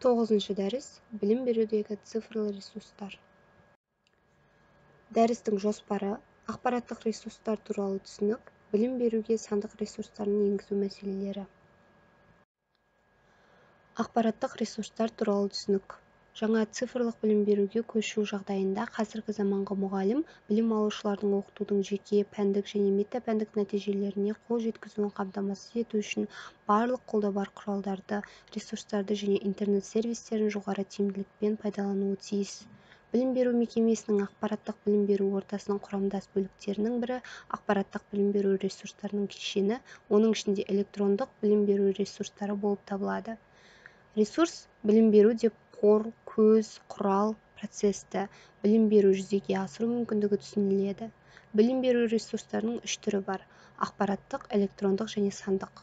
9-шы дәріс білім берудегі цифрлы ресурстар. Дәрістің жоспары, ақпараттық ресурстар туралы түсінік, білім беруге сандық ресурстарын енгізу мәселелері. Ақпараттық ресурстар туралы түсінік. Жаңа цифрлық білім беруге көшу жағдайында қазіргі заманғы мұғалім білім алушылардың оқытудың жеке, пәндік және метапәндік нәтижелеріне қол жеткізуін қамтамасыз ету үшін барлық қолда бар құралдарды, ресурстарды және интернет сервистерін жоғары тиімділікпен пайдалануы тиіс. Білім беру мекемесінің ақпараттық білім беру ортасының құрамдас бөліктерінің бірі ақпараттық білім беру ресурстарының кешені, оның ішінде электрондық білім беру ресурстары болып табылады. Ресурс білім беру деп қор, көз, құрал, процесті білім беру жүзеге асыру мүмкіндігі түсініледі. Білім беру ресурстарының 3 түрі бар: ақпараттық, электрондық және сандық.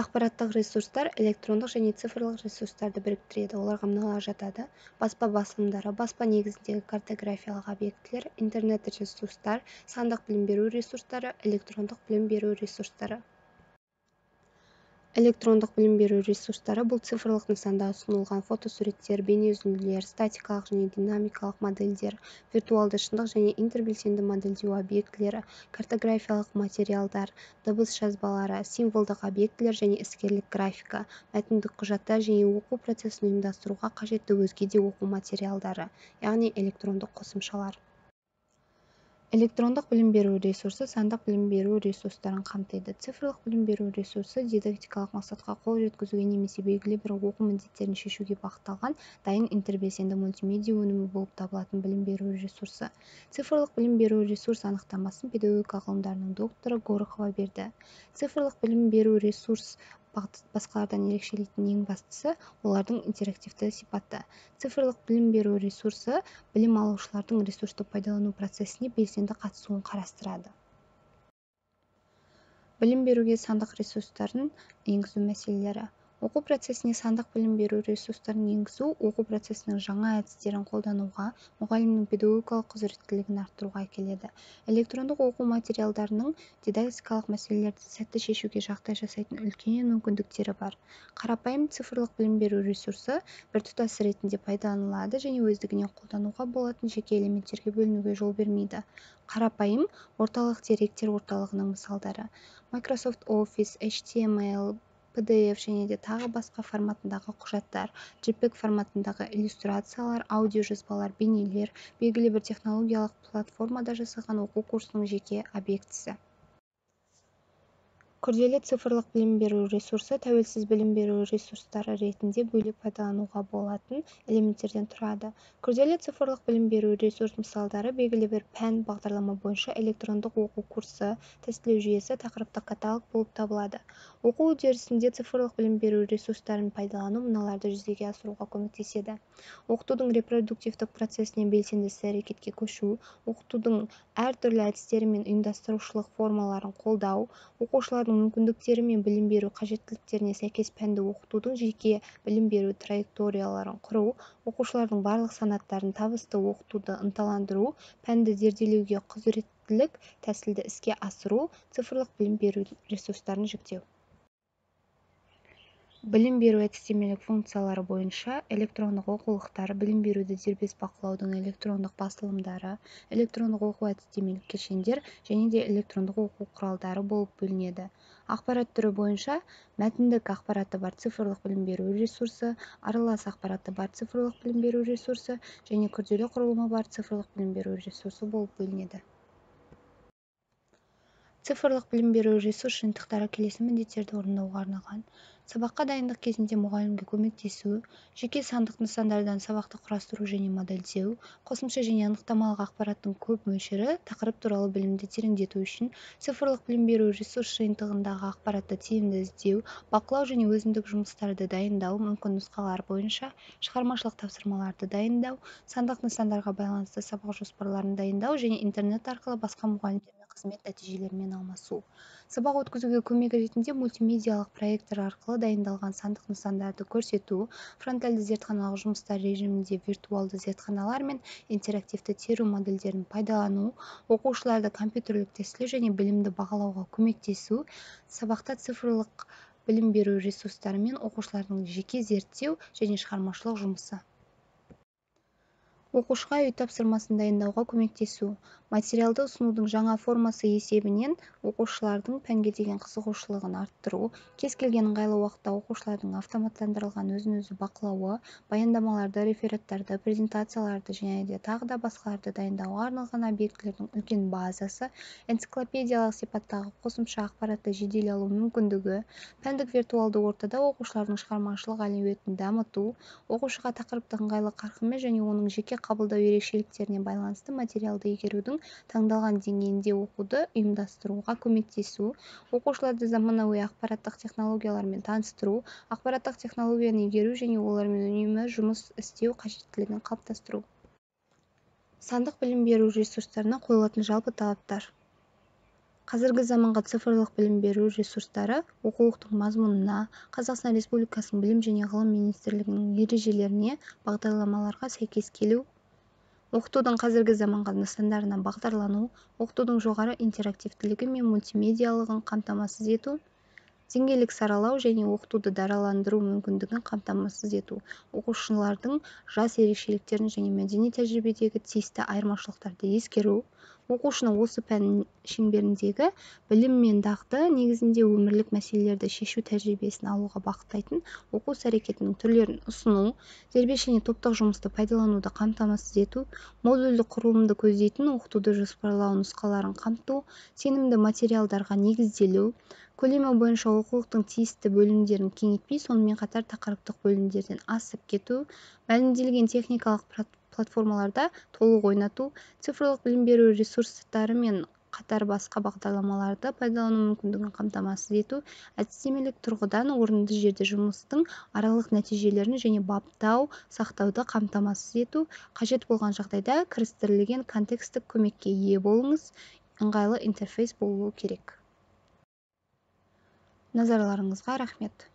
Ақпараттық ресурстар электрондық және цифрлық ресурстарды біріктіреді. Оларға мыналар жатады: баспа басылымдары, баспа негізіндегі картографиялық объектілер, интернет ресурстар, сандық білім беру ресурстары, электрондық білім беру ресурстары. Электрондық білім беру ресурстары бұл цифрлық нысанда ұсынылған фотосуреттер, бейнеүзінділер, статикалық және динамикалық модельдер, виртуалды шындық және интербелсенді модельдеу объектілері, картографиялық материалдар, дыбыс жазбалары, символдық объектілер және іскерлік графика, мәтіндік құжаттар және оқу процесін ұйымдастыруға қажетті өзге де оқу материалдары, яғни электрондық қосымшалар. Электрондық білім беру ресурсы сандық білім беру ресурстарын қамтиды. Цифрлық білім беру ресурсы дидактикалық мақсатқа қол жеткізуге немесе белгілі бір оқу міндеттерін шешуге бағытталған дайын интербелсенді мультимедиа өнімі болып табылатын білім беру ресурсы. Цифрлық білім беру ресурс анықтамасын педагогика ғылымдарының докторы Горохова берді. Цифрлық білім беру ресурс басқалардан ерекшелейтін ең бастысы олардың интерактивті сипаты. Цифрлық білім беру ресурсы білім алушылардың ресурсты пайдалану процесіне белсенді қатысуын қарастырады. Білім беруге сандық ресурстарын енгізу мәселелері. Оқу процесіне сандық білім беру ресурстарын енгізу оқу процесінің жаңа әдістерін қолдануға, мұғалімнің педагогикалық құзыреттілігін арттыруға әкеледі. Электрондық оқу материалдарының дидактикалық мәселелерді сәтті шешуге жағдай жасайтын үлкен мүмкіндіктері бар. Қарапайым цифрлық білім беру ресурсы біртұтас ретінде пайдаланылады және өздігінен қолдануға болатын жеке элементтерге бөлінуге жол бермейді. Қарапайым орталық деректер орталығының мысалдары: Microsoft Office, HTML, PDF және де тағы басқа форматындағы құжаттар, JPEG форматындағы иллюстрациялар, аудио жазбалар, бейнелер, белгілі бір технологиялық платформада жасалған оқу курсының жеке объектісі. Күрделі цифрлық білім беру ресурсы тәуелсіз білім беру ресурстары ретінде бөлек пайдалануға болатын элементтерден тұрады. Күрделі цифрлық білім беру ресурс мысалдары белгілі бір пән бағдарлама бойынша электрондық оқу курсы, тестілеу жүйесі, тақырыптық каталог болып табылады. Оқу үдерісінде цифрлық білім беру ресурстарын пайдалану мыналарды жүзеге асыруға көмектеседі: оқытудың репродуктивтік процесінен белсенді іс-әрекетке көшу, оқытудың әртүрлі әдістері мен ұйымдастырушылық формаларын қолдау, оқушылардың мүмкіндіктері мен білім беру қажеттіліктеріне сәйкес пәнді оқытудың жеке білім беру траекторияларын құру, оқушылардың барлық санаттарын табысты оқытуды ынталандыру, пәнді зерделеуге құзыреттілік тәсілді іске асыру, цифрлық білім беру ресурстарын жіктеу. Білім беру әдістемелік функциялары бойынша электрондық оқулықтар, білім беруді дербес бақылаудың электрондық басылымдары, электрондық оқу әдістемелік кешендер және де электрондық оқу құралдары болып бөлінеді. Ақпарат түрі бойынша мәтіндік ақпараты бар цифрлық білім беру ресурсы, аралас ақпараты бар цифрлық білім беру ресурсы және күрделі құрылымы бар цифрлық білім беру ресурсы болып бөлінеді. Цифрлық білім беру ресурс жиынтықтары келесі міндеттерді орындауға арналған: сабаққа дайындық кезінде мұғалімге көмектесу, жеке сандық нысандардан сабақты құрастыру және модельдеу, қосымша және анықтамалық ақпараттың көп мөлшері тақырып туралы білімді тереңдету үшін цифрлық білім беру ресурс жиынтығындағы ақпаратты тиімді іздеу, бақылау және өзіндік жұмыстарды дайындау, мүмкін нұсқалар бойынша шығармашылық тапсырмаларды дайындау, сандық нысандарға байланысты сабақ жоспарларын дайындау және интернет арқылы басқа мұғалімдермен қызмет нәтижелерімен алмасу. Сабақ өткізуге көмек ретінде мультимедиалық проектор арқылы дайындалған сандық нысандарды көрсету, фронтальды зертханалық жұмыстар режимінде виртуалды зертханалар мен интерактивті теру модельдерін пайдалану, оқушыларды компьютерлік тестілеу және білімді бағалауға көмектесу, сабақта цифрлық білім беру ресурстары мен оқушылардың жеке зерттеу және шығармашылық жұмысы. Оқушыға үй тапсырмасын дайындауға көмектесу. Материалды ұсынудың жаңа формасы есебінен оқушылардың пәнге деген қызығушылығын арттыру, кез келген ыңғайлы уақытта оқушылардың автоматтандырылған өзін-өзі бақылауы, баяндамаларды, рефераттарды, презентацияларды және де тағы да басқаларды дайындауға арналған объектілердің үлкен базасы, энциклопедиялық сипаттағы қосымша ақпаратты жедел алу мүмкіндігі, пәндік виртуалды ортада оқушылардың шығармашылық әлеуетін дамыту, оқушыға тақырыптық ыңғайлы қарқынмен және оның жеке қабылдау ерекшеліктеріне байланысты материалды игерудің таңдалған деңгейінде оқуды ұйымдастыруға көмектесу, оқушыларды заманауи ақпараттық технологиялармен таныстыру, ақпараттық технологияны игеру және олармен үнемі жұмыс істеу қажеттілігін қалыптастыру. Сандық білім беру ресурстарына қойылатын жалпы талаптар. Қазіргі заманғы цифрлық білім беру ресурстары оқулықтың мазмұнына, Қазақстан Республикасының білім және ғылым министрлігінің ережелеріне, бағдарламаларға сәйкес келу, оқытудың қазіргі заманғы нысандарына бағдарлану, оқытудың жоғары интерактивтілігі мен мультимедиялығын қамтамасыз ету, деңгейлік саралау және оқытуды дараландыру мүмкіндігін қамтамасыз ету, оқушылардың жас ерекшеліктерін және мәдени тәжірибедегі тиісті айырмашылықтарды ескеру, оқушыны осы пән шеңберіндегі білім мен дағды негізінде өмірлік мәселелерді шешу тәжірибесін алуға бағыттайтын оқу іс-әрекетінің түрлерін ұсыну, дербес және топтық жұмысты пайдалануды қамтамасыз ету, модульді құрылымды көздейтін оқытуды жоспарлау нұсқаларын қамту, сенімді материалдарға негізделу, көлемі бойынша оқулықтың тиісті бөлімдерін кеңейтпей, сонымен қатар тақырыптық бөлімдерден асып кету, мәлімделген техникалық платформаларда толық ойнату, цифрлық білім беру ресурстары мен қатар басқа бағдарламаларды пайдалану мүмкіндігін қамтамасыз ету, әдістемелік тұрғыдан орынды жерде жұмыстың аралық нәтижелерін және баптау, сақтауды қамтамасыз ету, қажет болған жағдайда кірістірілген контекстік көмекке ие болыңыз, ыңғайлы интерфейс болуы керек. Назарларыңызға рахмет.